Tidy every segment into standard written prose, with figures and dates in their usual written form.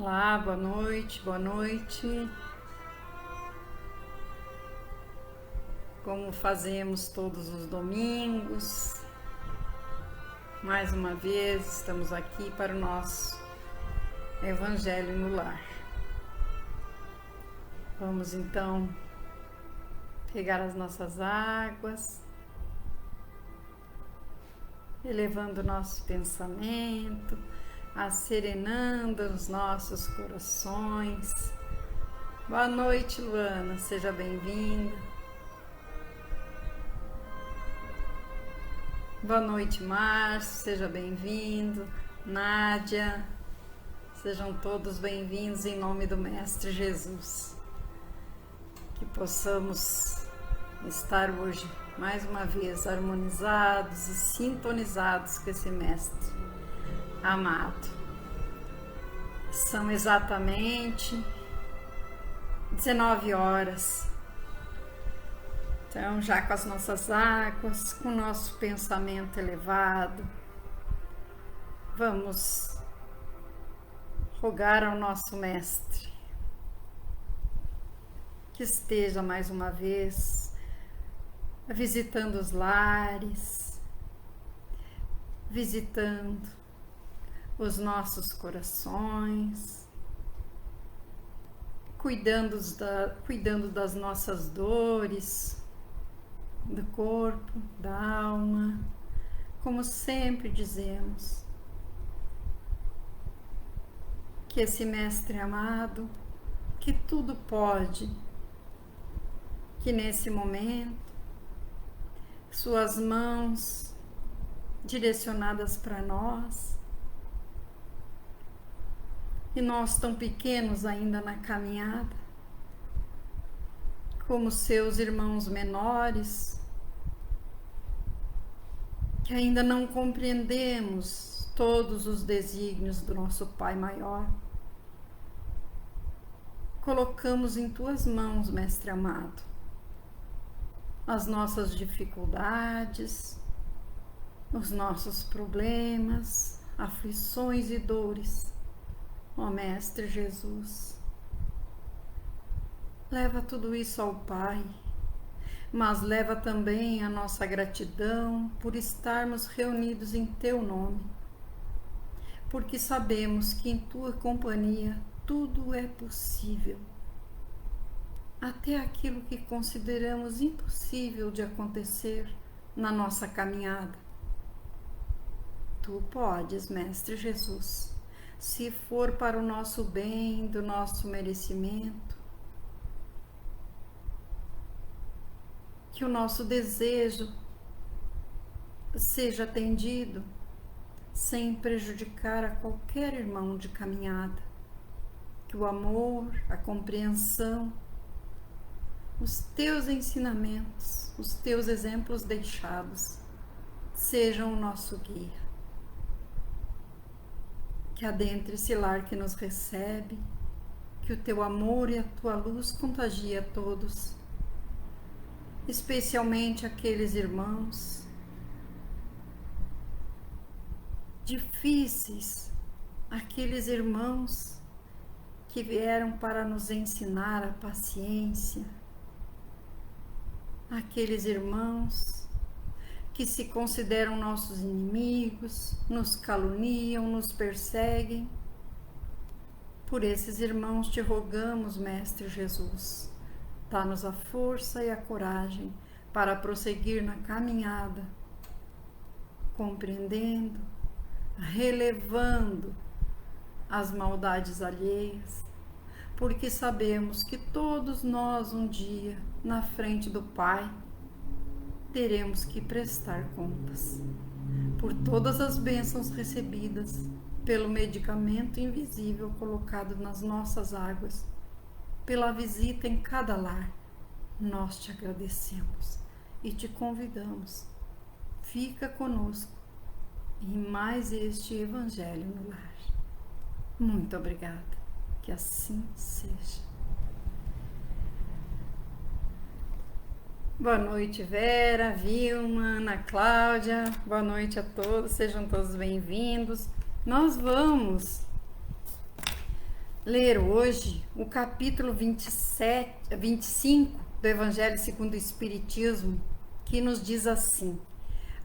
Olá, boa noite, boa noite. Como fazemos todos os domingos, mais uma vez estamos aqui para o nosso Evangelho no Lar. Vamos então pegar as nossas águas, elevando o nosso pensamento, acerenando os nossos corações. Boa noite, Luana, seja bem-vinda. Boa noite, Márcio, seja bem-vindo. Nádia, sejam todos bem-vindos em nome do Mestre Jesus. Que possamos estar hoje, mais uma vez, harmonizados e sintonizados com esse Mestre amado. São exatamente 19 horas. Então, já com as nossas águas, com o nosso pensamento elevado, vamos rogar ao nosso Mestre que esteja mais uma vez visitando os lares, visitando os nossos corações, cuidando das nossas dores, do corpo, da alma, como sempre dizemos, que esse Mestre amado, que tudo pode, que nesse momento, suas mãos direcionadas para nós, e nós tão pequenos ainda na caminhada, como seus irmãos menores, que ainda não compreendemos todos os desígnios do nosso Pai Maior. Colocamos em tuas mãos, Mestre amado, as nossas dificuldades, os nossos problemas, aflições e dores. Ó Mestre Jesus, leva tudo isso ao Pai, mas leva também a nossa gratidão por estarmos reunidos em Teu nome, porque sabemos que em Tua companhia tudo é possível, até aquilo que consideramos impossível de acontecer na nossa caminhada. Tu podes, Mestre Jesus, se for para o nosso bem, do nosso merecimento, que o nosso desejo seja atendido sem prejudicar a qualquer irmão de caminhada, que o amor, a compreensão, os teus ensinamentos, os teus exemplos deixados sejam o nosso guia. Que adentre esse lar que nos recebe, que o teu amor e a tua luz contagie a todos, especialmente aqueles irmãos difíceis, aqueles irmãos que vieram para nos ensinar a paciência, aqueles irmãos que se consideram nossos inimigos, nos caluniam, nos perseguem. Por esses irmãos te rogamos, Mestre Jesus, dá-nos a força e a coragem para prosseguir na caminhada, compreendendo, relevando as maldades alheias, porque sabemos que todos nós um dia, na frente do Pai, teremos que prestar contas por todas as bênçãos recebidas, pelo medicamento invisível colocado nas nossas águas, pela visita em cada lar. Nós te agradecemos e te convidamos. Fica conosco em mais este Evangelho no Lar. Muito obrigada. Que assim seja. Boa noite, Vera, Vilma, Ana Cláudia. Boa noite a todos, sejam todos bem-vindos. Nós vamos ler hoje o capítulo 25 do Evangelho segundo o Espiritismo, que nos diz assim: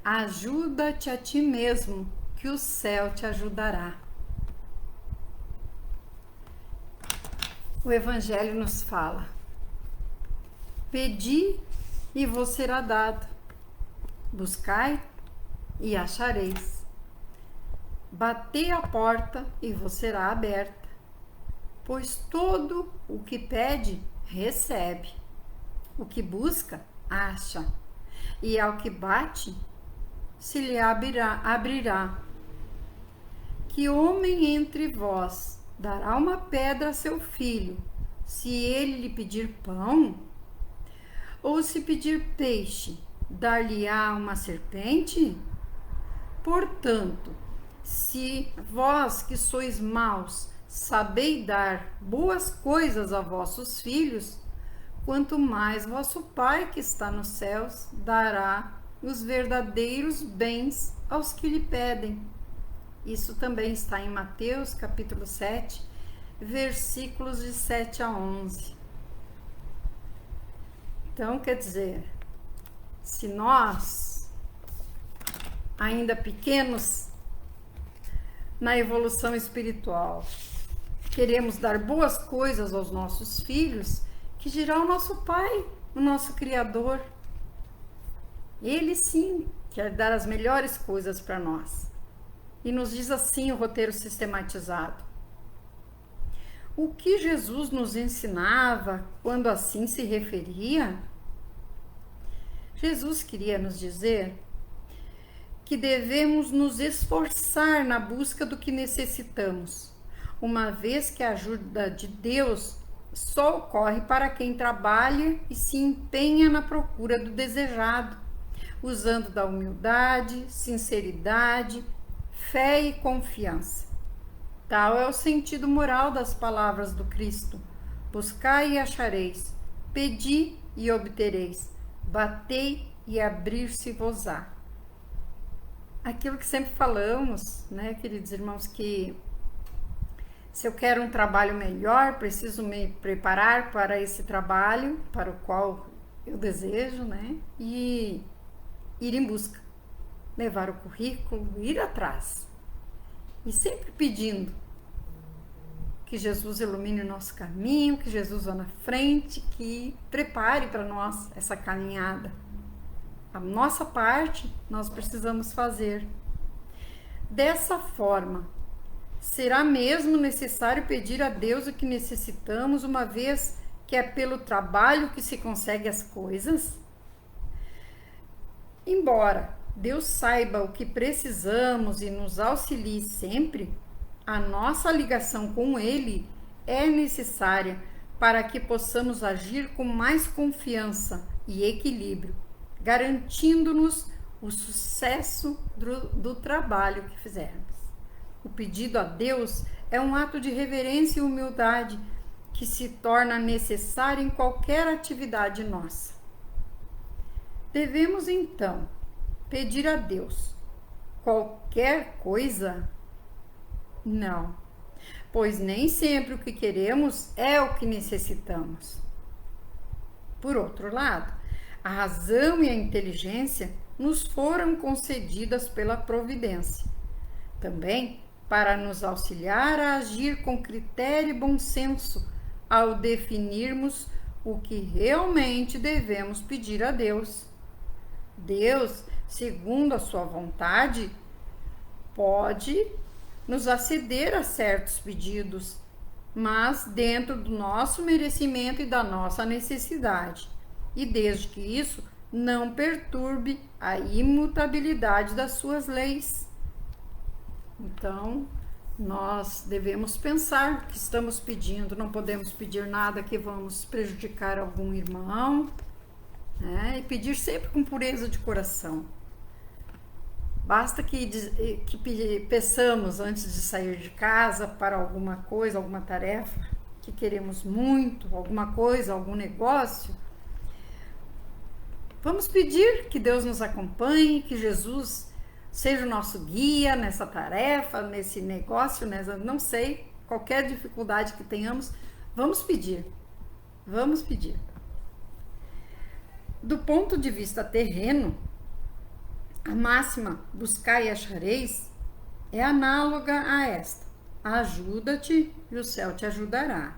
ajuda-te a ti mesmo, que o céu te ajudará. O Evangelho nos fala: pedi e vos será dado, buscai e achareis, batei a porta e vos será aberta, pois todo o que pede, recebe, o que busca, acha, e ao que bate, se lhe abrirá. Que homem entre vós dará uma pedra a seu filho, se ele lhe pedir pão? Ou se pedir peixe, dar-lhe-á uma serpente? Portanto, se vós que sois maus, sabeis dar boas coisas a vossos filhos, quanto mais vosso Pai que está nos céus dará os verdadeiros bens aos que lhe pedem. Isso também está em Mateus, capítulo 7, versículos de 7 a 11. Então, quer dizer, se nós, ainda pequenos na evolução espiritual, queremos dar boas coisas aos nossos filhos, que dirá o nosso Pai, o nosso Criador? Ele sim quer dar as melhores coisas para nós. E nos diz assim o roteiro sistematizado: o que Jesus nos ensinava quando assim se referia? Jesus queria nos dizer que devemos nos esforçar na busca do que necessitamos, uma vez que a ajuda de Deus só ocorre para quem trabalha e se empenha na procura do desejado, usando da humildade, sinceridade, fé e confiança. Tal é o sentido moral das palavras do Cristo: buscai e achareis, pedi e obtereis, batei e abrir-se-vos-á. Aquilo que sempre falamos, né, queridos irmãos, que se eu quero um trabalho melhor, preciso me preparar para esse trabalho, para o qual eu desejo, né, e ir em busca, levar o currículo, ir atrás. E sempre pedindo que Jesus ilumine o nosso caminho, que Jesus vá na frente, que prepare para nós essa caminhada. A nossa parte nós precisamos fazer. Dessa forma, será mesmo necessário pedir a Deus o que necessitamos, uma vez que é pelo trabalho que se consegue as coisas? Embora Deus saiba o que precisamos e nos auxilie sempre, a nossa ligação com Ele é necessária para que possamos agir com mais confiança e equilíbrio, garantindo-nos o sucesso do trabalho que fizermos. O pedido a Deus é um ato de reverência e humildade que se torna necessário em qualquer atividade nossa. Devemos, então, pedir a Deus qualquer coisa? Não, pois nem sempre o que queremos é o que necessitamos. Por outro lado, a razão e a inteligência nos foram concedidas pela providência, também para nos auxiliar a agir com critério e bom senso ao definirmos o que realmente devemos pedir a Deus. Deus, segundo a sua vontade, pode nos aceder a certos pedidos, mas dentro do nosso merecimento e da nossa necessidade, e desde que isso não perturbe a imutabilidade das suas leis. Então, nós devemos pensar o que estamos pedindo, não podemos pedir nada que vamos prejudicar algum irmão, né? E pedir sempre com pureza de coração. Basta que peçamos antes de sair de casa para alguma coisa, alguma tarefa que queremos muito, alguma coisa, algum negócio. Vamos pedir que Deus nos acompanhe, que Jesus seja o nosso guia nessa tarefa, nesse negócio, não sei, qualquer dificuldade que tenhamos, vamos pedir. Vamos pedir. Do ponto de vista terreno, a máxima buscai e achareis é análoga a esta: ajuda-te e o céu te ajudará.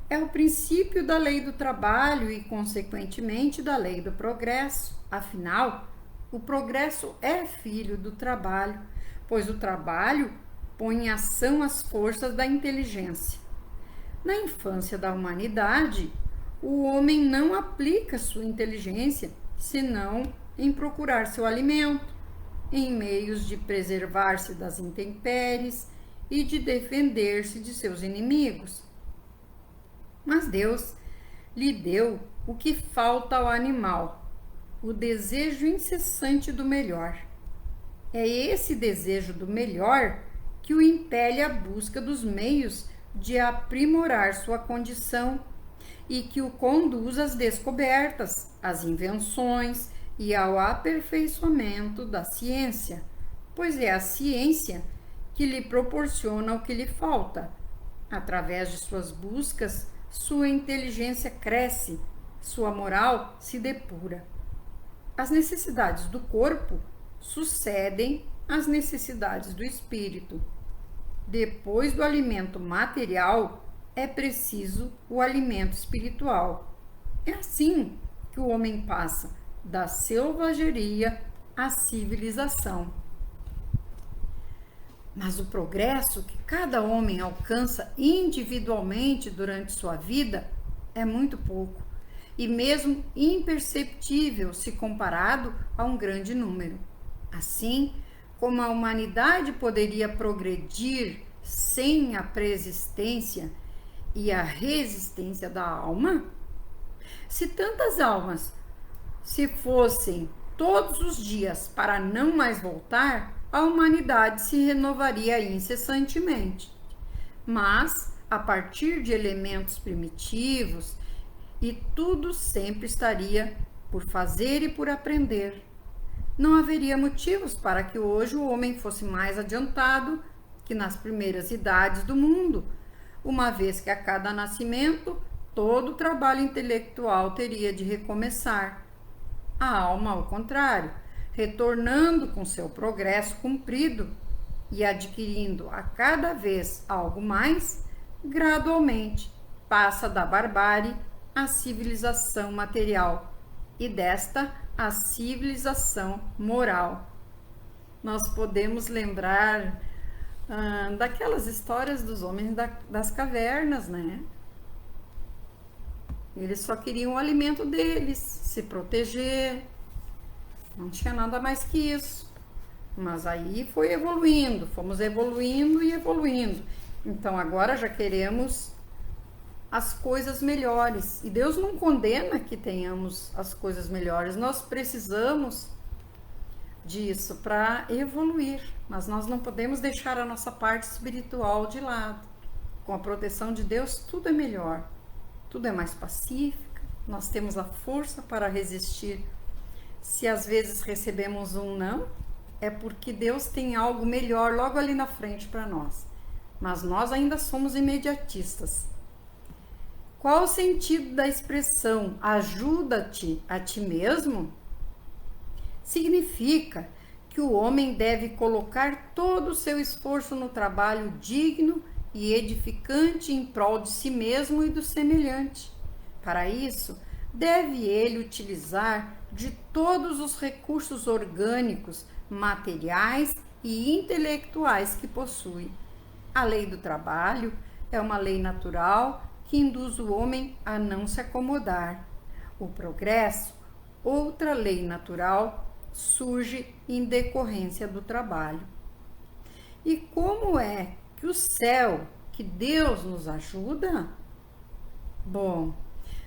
É o princípio da lei do trabalho e, consequentemente, da lei do progresso. Afinal, o progresso é filho do trabalho, pois o trabalho põe em ação as forças da inteligência. Na infância da humanidade, o homem não aplica sua inteligência senão em procurar seu alimento, em meios de preservar-se das intempéries e de defender-se de seus inimigos. Mas Deus lhe deu o que falta ao animal, o desejo incessante do melhor. É esse desejo do melhor que o impele à busca dos meios de aprimorar sua condição e que o conduz às descobertas, às invenções e ao aperfeiçoamento da ciência, pois é a ciência que lhe proporciona o que lhe falta. Através de suas buscas, sua inteligência cresce, sua moral se depura. As necessidades do corpo sucedem às necessidades do espírito. Depois do alimento material, é preciso o alimento espiritual. É assim que o homem passa da selvageria à civilização. Mas o progresso que cada homem alcança individualmente durante sua vida é muito pouco e mesmo imperceptível se comparado a um grande número. Assim como a humanidade poderia progredir sem a preexistência e a resistência da alma? Se tantas almas se fossem todos os dias para não mais voltar, a humanidade se renovaria incessantemente. Mas, a partir de elementos primitivos, e tudo sempre estaria por fazer e por aprender. Não haveria motivos para que hoje o homem fosse mais adiantado que nas primeiras idades do mundo, uma vez que a cada nascimento todo o trabalho intelectual teria de recomeçar. A alma, ao contrário, retornando com seu progresso cumprido e adquirindo a cada vez algo mais, gradualmente passa da barbárie à civilização material e desta à civilização moral. Nós podemos lembrar daquelas histórias dos homens das cavernas, né? Eles só queriam o alimento deles, se proteger, não tinha nada mais que isso. Mas aí foi evoluindo, fomos evoluindo e evoluindo. Então agora já queremos as coisas melhores. E Deus não condena que tenhamos as coisas melhores. Nós precisamos disso para evoluir. Mas nós não podemos deixar a nossa parte espiritual de lado. Com a proteção de Deus, tudo é melhor. Tudo é mais pacífico. Nós temos a força para resistir. Se às vezes recebemos um não, é porque Deus tem algo melhor logo ali na frente para nós. Mas nós ainda somos imediatistas. Qual o sentido da expressão ajuda-te a ti mesmo? Significa que o homem deve colocar todo o seu esforço no trabalho digno e edificante em prol de si mesmo e do semelhante. Para isso, deve ele utilizar de todos os recursos orgânicos, materiais e intelectuais que possui. A lei do trabalho é uma lei natural que induz o homem a não se acomodar. O progresso, outra lei natural, surge em decorrência do trabalho. E como é que o céu, que Deus nos ajuda? Bom,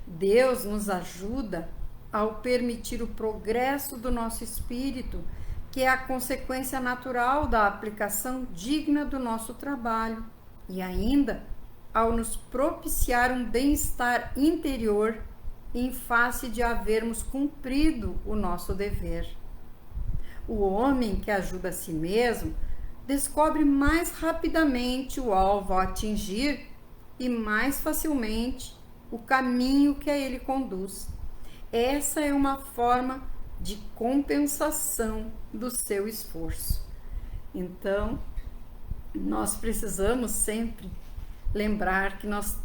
Deus nos ajuda ao permitir o progresso do nosso espírito, que é a consequência natural da aplicação digna do nosso trabalho, e ainda ao nos propiciar um bem-estar interior em face de havermos cumprido o nosso dever. O homem que ajuda a si mesmo descobre mais rapidamente o alvo a atingir e mais facilmente o caminho que a ele conduz. Essa é uma forma de compensação do seu esforço. Então, nós precisamos sempre lembrar que nós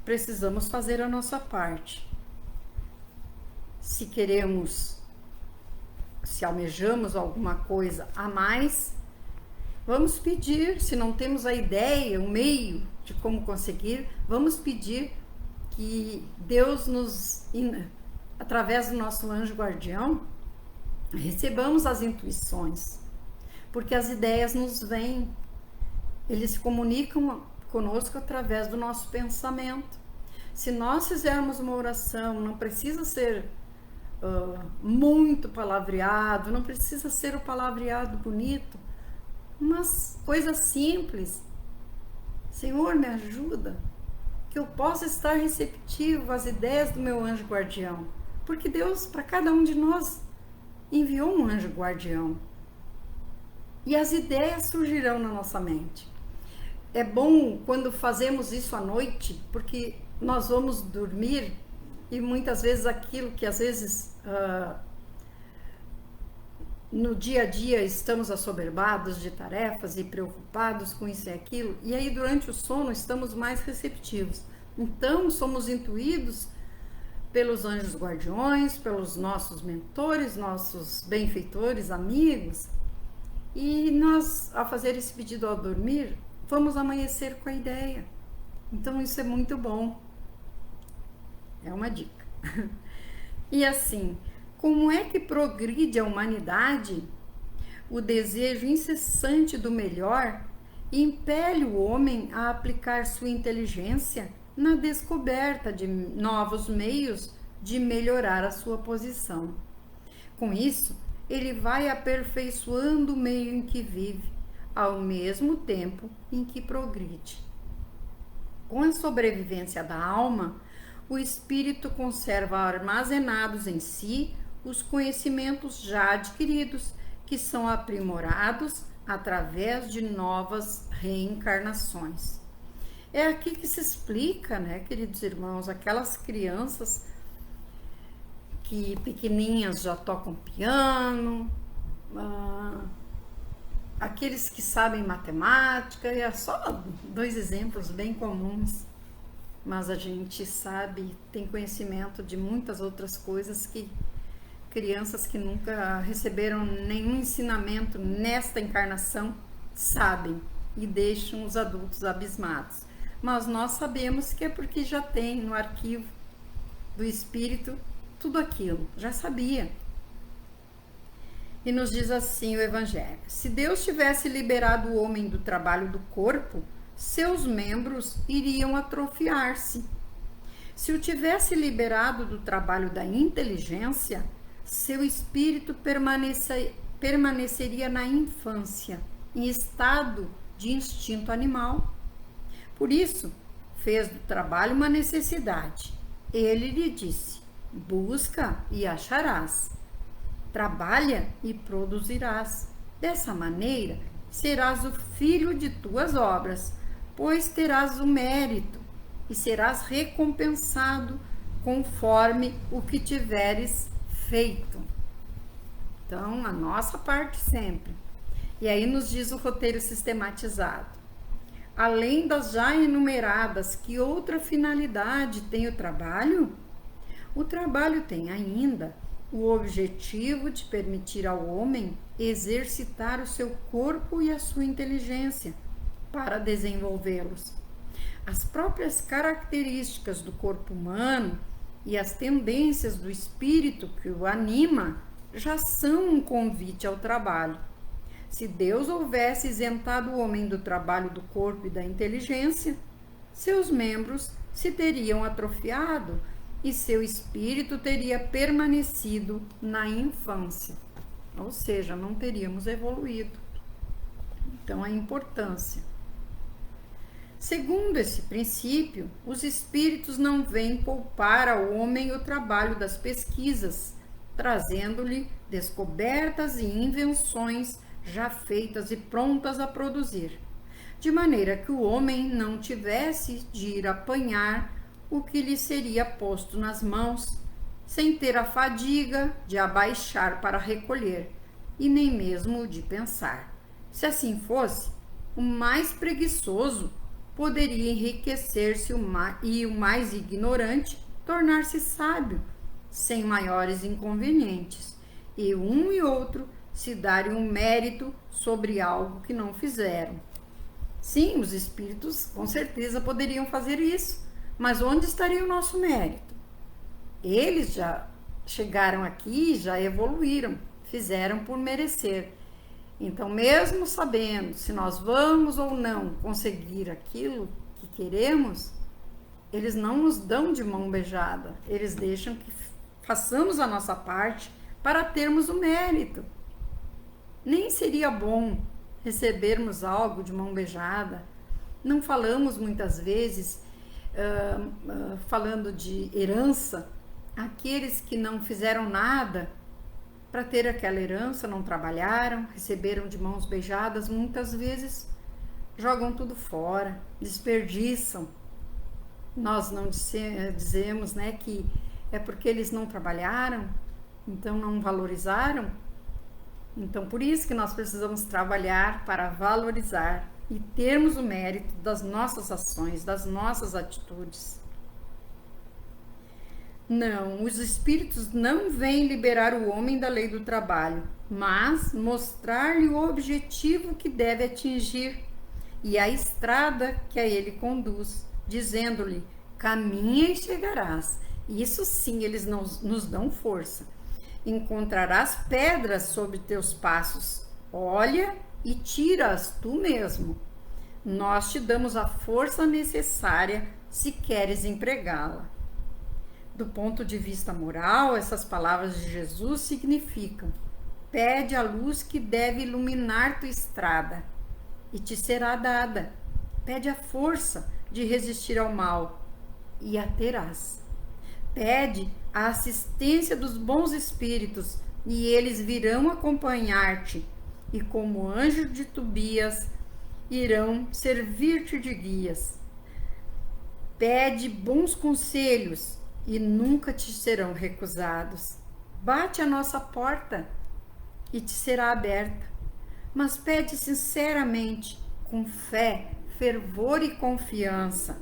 precisamos fazer a nossa parte. Se queremos, se almejamos alguma coisa a mais, vamos pedir. Se não temos a ideia, o meio de como conseguir, vamos pedir que Deus nos, através do nosso anjo guardião, recebamos as intuições, porque as ideias nos vêm, eles se comunicam conosco através do nosso pensamento. Se nós fizermos uma oração, não precisa ser muito palavreado, não precisa ser o palavreado bonito, mas coisa simples. Senhor, me ajuda, que eu possa estar receptivo às ideias do meu anjo guardião, porque Deus, para cada um de nós, enviou um anjo guardião, e as ideias surgirão na nossa mente. É bom quando fazemos isso à noite, porque nós vamos dormir e muitas vezes aquilo que às vezes no dia a dia estamos assoberbados de tarefas e preocupados com isso e aquilo, e aí durante o sono estamos mais receptivos. Então somos intuídos pelos anjos guardiões, pelos nossos mentores, nossos benfeitores, amigos, e nós, ao fazer esse pedido ao dormir, vamos amanhecer com a ideia. Então isso é muito bom, é uma dica. E assim, como é que progride a humanidade? O desejo incessante do melhor impele o homem a aplicar sua inteligência na descoberta de novos meios de melhorar a sua posição. Com isso, ele vai aperfeiçoando o meio em que vive, ao mesmo tempo em que progride. Com a sobrevivência da alma, o espírito conserva armazenados em si os conhecimentos já adquiridos, que são aprimorados através de novas reencarnações. É aqui que se explica, né, queridos irmãos, aquelas crianças que pequeninhas já tocam piano, aqueles que sabem matemática, e é só 2 exemplos bem comuns, mas a gente sabe, tem conhecimento de muitas outras coisas que crianças que nunca receberam nenhum ensinamento nesta encarnação sabem e deixam os adultos abismados. Mas nós sabemos que é porque já tem no arquivo do espírito tudo aquilo, já sabia. E nos diz assim o Evangelho: se Deus tivesse liberado o homem do trabalho do corpo, seus membros iriam atrofiar-se. Se o tivesse liberado do trabalho da inteligência, seu espírito permaneceria na infância, em estado de instinto animal. Por isso, fez do trabalho uma necessidade. Ele lhe disse: busca e acharás. Trabalha e produzirás. Dessa maneira, serás o filho de tuas obras, pois terás o mérito e serás recompensado conforme o que tiveres feito. Então, a nossa parte sempre. E aí nos diz o roteiro sistematizado: além das já enumeradas, que outra finalidade tem o trabalho? O trabalho tem ainda o objetivo de permitir ao homem exercitar o seu corpo e a sua inteligência para desenvolvê-los. As próprias características do corpo humano e as tendências do espírito que o anima já são um convite ao trabalho. Se Deus houvesse isentado o homem do trabalho do corpo e da inteligência, seus membros se teriam atrofiado e seu espírito teria permanecido na infância, ou seja, não teríamos evoluído. Então, a importância. Segundo esse princípio, os espíritos não vêm poupar ao homem o trabalho das pesquisas, trazendo-lhe descobertas e invenções já feitas e prontas a produzir, de maneira que o homem não tivesse de ir apanhar o que lhe seria posto nas mãos, sem ter a fadiga de abaixar para recolher, e nem mesmo de pensar. Se assim fosse, o mais preguiçoso poderia enriquecer-se e o mais ignorante tornar-se sábio, sem maiores inconvenientes, e um e outro se darem um mérito sobre algo que não fizeram. Sim, os espíritos com certeza poderiam fazer isso, mas onde estaria o nosso mérito? Eles já chegaram aqui, já evoluíram, fizeram por merecer. Então, mesmo sabendo se nós vamos ou não conseguir aquilo que queremos, eles não nos dão de mão beijada, eles deixam que façamos a nossa parte para termos o mérito. Nem seria bom recebermos algo de mão beijada. Não falamos muitas vezes, falando de herança, aqueles que não fizeram nada para ter aquela herança, não trabalharam, receberam de mãos beijadas, muitas vezes jogam tudo fora, desperdiçam. Nós não dizemos, né, que é porque eles não trabalharam, então não valorizaram. Então, por isso que nós precisamos trabalhar para valorizar e termos o mérito das nossas ações, das nossas atitudes. Não, os espíritos não vêm liberar o homem da lei do trabalho, mas mostrar-lhe o objetivo que deve atingir e a estrada que a ele conduz, dizendo-lhe: caminha e chegarás. Isso sim, eles nos dão força. Encontrarás pedras sobre teus passos. Olha e tira-as tu mesmo. Nós te damos a força necessária se queres empregá-la. Do ponto de vista moral, essas palavras de Jesus significam: pede a luz que deve iluminar tua estrada e te será dada. Pede a força de resistir ao mal e a terás. Pede a assistência dos bons espíritos e eles virão acompanhar-te e, como anjo de Tobias, irão servir-te de guias. Pede bons conselhos e nunca te serão recusados. Bate à nossa porta e te será aberta, mas pede sinceramente, com fé, fervor e confiança.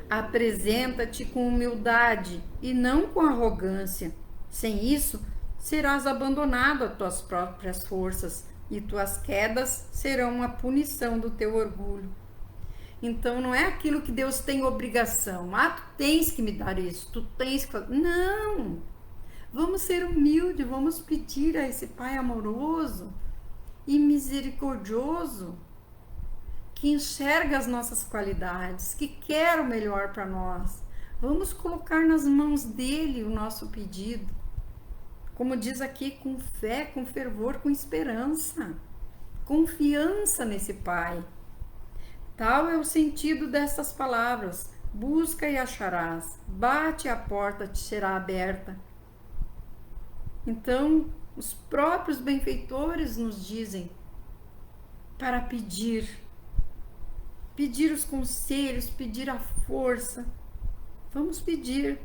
Apresenta-te com humildade e não com arrogância. Sem isso, serás abandonado às tuas próprias forças e tuas quedas serão a punição do teu orgulho. Então, não é aquilo que Deus tem obrigação. Tu tens que me dar isso, tu tens que fazer. Não! Vamos ser humildes, vamos pedir a esse Pai amoroso e misericordioso, que enxerga as nossas qualidades, que quer o melhor para nós. Vamos colocar nas mãos dele o nosso pedido. Como diz aqui, com fé, com fervor, com esperança. Confiança nesse Pai. Tal é o sentido dessas palavras: busca e acharás, bate a porta te será aberta. Então, os próprios benfeitores nos dizem para pedir os conselhos, pedir a força. Vamos pedir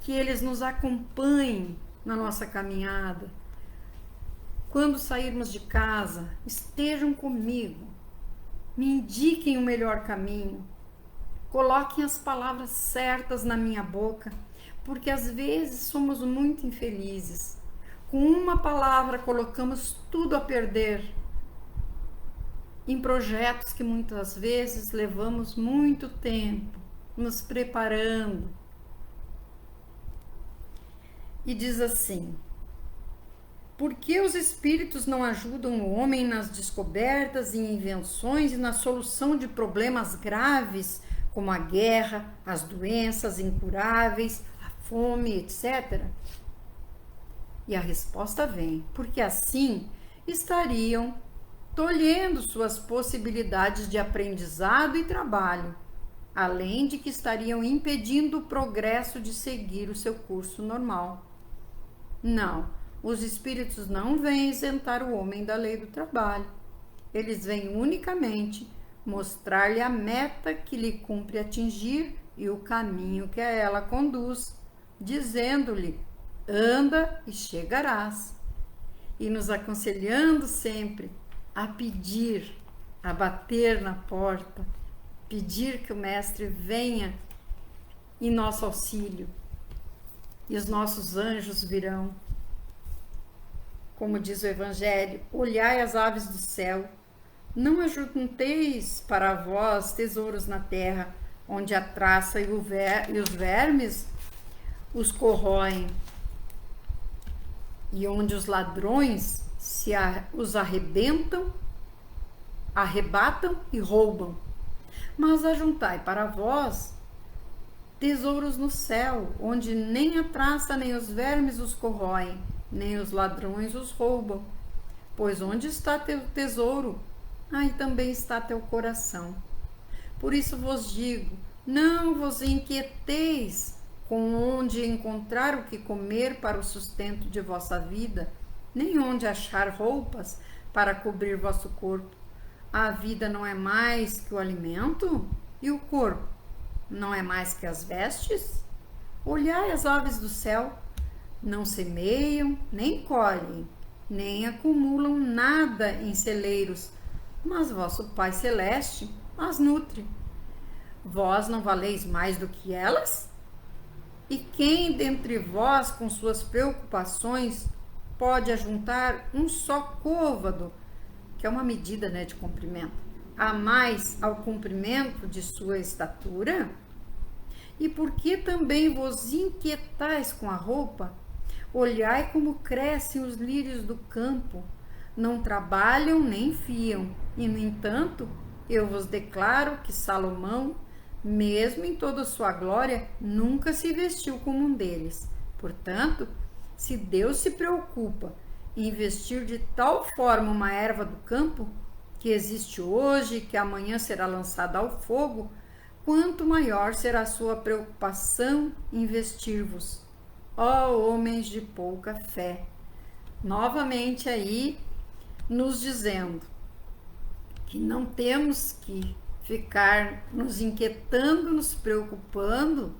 que eles nos acompanhem na nossa caminhada. Quando sairmos de casa, estejam comigo. Me indiquem o melhor caminho, coloquem as palavras certas na minha boca, porque às vezes somos muito infelizes. Com uma palavra colocamos tudo a perder em projetos que muitas vezes levamos muito tempo nos preparando. E diz assim: por que os espíritos não ajudam o homem nas descobertas e invenções e na solução de problemas graves, como a guerra, as doenças incuráveis, a fome, etc? E a resposta vem: porque assim estariam tolhendo suas possibilidades de aprendizado e trabalho, além de que estariam impedindo o progresso de seguir o seu curso normal. Não. Os espíritos não vêm isentar o homem da lei do trabalho. Eles vêm unicamente mostrar-lhe a meta que lhe cumpre atingir e o caminho que a ela conduz, dizendo-lhe: anda e chegarás. E nos aconselhando sempre a pedir, a bater na porta, pedir que o Mestre venha em nosso auxílio. E os nossos anjos virão. Como diz o Evangelho, olhai as aves do céu, não ajunteis para vós tesouros na terra, onde a traça e os vermes os corroem, e onde os ladrões os arrebatam e roubam. Mas ajuntai para vós tesouros no céu, onde nem a traça nem os vermes os corroem, nem os ladrões os roubam. Pois onde está teu tesouro, aí também está teu coração. Por isso vos digo, não vos inquieteis com onde encontrar o que comer para o sustento de vossa vida, nem onde achar roupas para cobrir vosso corpo. A vida não é mais que o alimento? E o corpo não é mais que as vestes? Olhai as aves do céu, não semeiam, nem colhem, nem acumulam nada em celeiros, mas vosso Pai Celeste as nutre. Vós não valeis mais do que elas? E quem dentre vós, com suas preocupações, pode ajuntar um só côvado, que é uma medida, de comprimento, a mais ao comprimento de sua estatura? E por que também vos inquietais com a roupa? Olhai como crescem os lírios do campo, não trabalham nem fiam, e no entanto, eu vos declaro que Salomão, mesmo em toda sua glória, nunca se vestiu como um deles. Portanto, se Deus se preocupa em vestir de tal forma uma erva do campo, que existe hoje e que amanhã será lançada ao fogo, quanto maior será a sua preocupação em vestir-vos, ó homens de pouca fé. Novamente aí nos dizendo que não temos que ficar nos inquietando, nos preocupando,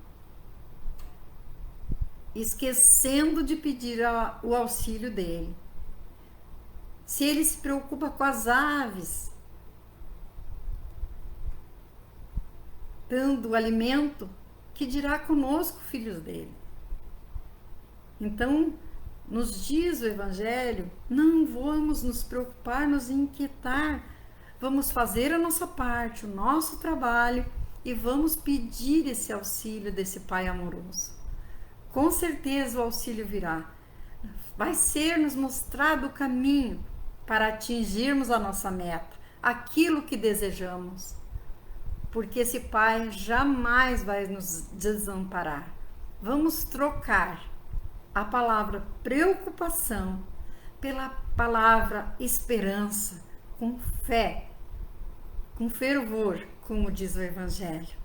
esquecendo de pedir o auxílio dele. Se ele se preocupa com as aves, dando alimento, que dirá conosco, filhos dele? Então, nos diz o Evangelho, não vamos nos preocupar, nos inquietar, vamos fazer a nossa parte, o nosso trabalho e vamos pedir esse auxílio desse Pai amoroso. Com certeza o auxílio virá. Vai ser nos mostrado o caminho para atingirmos a nossa meta, aquilo que desejamos. Porque esse Pai jamais vai nos desamparar. Vamos trocar a palavra preocupação pela palavra esperança, com fé, com fervor, como diz o Evangelho.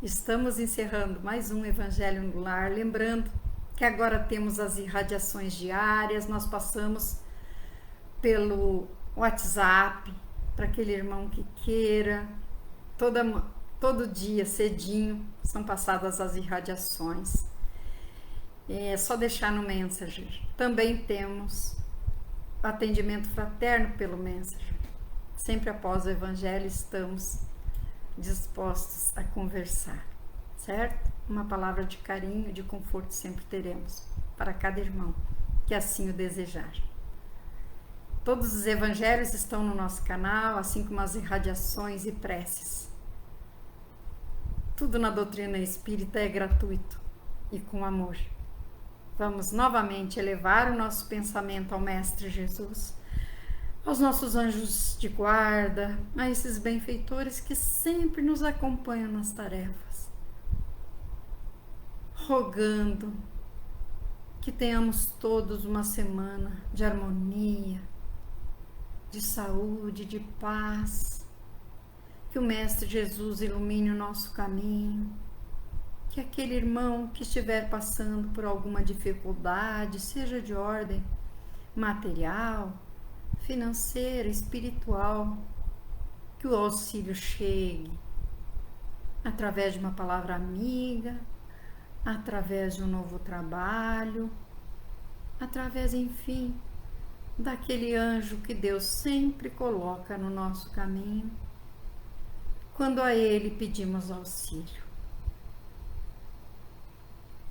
Estamos encerrando mais um Evangelho no Lar, lembrando que agora temos as irradiações diárias, nós passamos pelo WhatsApp, para aquele irmão que queira, todo dia, cedinho, são passadas as irradiações. É só deixar no Messenger. Também temos atendimento fraterno pelo Messenger. Sempre após o Evangelho estamos dispostos a conversar, certo? Uma palavra de carinho, de conforto sempre teremos para cada irmão que assim o desejar. Todos os evangelhos estão no nosso canal, assim como as irradiações e preces. Tudo na doutrina espírita é gratuito e com amor. Vamos novamente elevar o nosso pensamento ao Mestre Jesus, aos nossos anjos de guarda, a esses benfeitores que sempre nos acompanham nas tarefas, rogando que tenhamos todos uma semana de harmonia, de saúde, de paz, que o Mestre Jesus ilumine o nosso caminho, que aquele irmão que estiver passando por alguma dificuldade, seja de ordem material, financeira, espiritual, que o auxílio chegue através de uma palavra amiga, através de um novo trabalho, através, enfim, daquele anjo que Deus sempre coloca no nosso caminho, quando a Ele pedimos auxílio.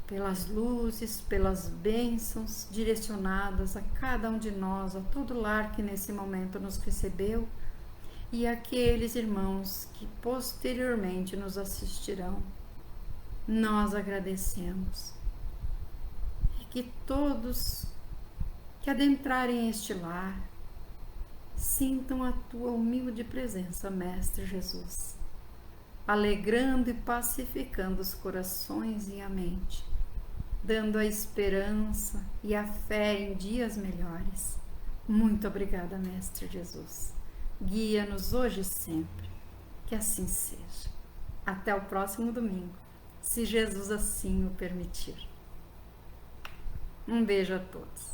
Pelas luzes, pelas bênçãos direcionadas a cada um de nós, a todo lar que nesse momento nos recebeu e aqueles irmãos que posteriormente nos assistirão. Nós agradecemos. E que todos que adentrarem este lar sintam a tua humilde presença, Mestre Jesus, alegrando e pacificando os corações e a mente, dando a esperança e a fé em dias melhores. Muito obrigada, Mestre Jesus. Guia-nos hoje e sempre. Que assim seja. Até o próximo domingo, se Jesus assim o permitir. Um beijo a todos.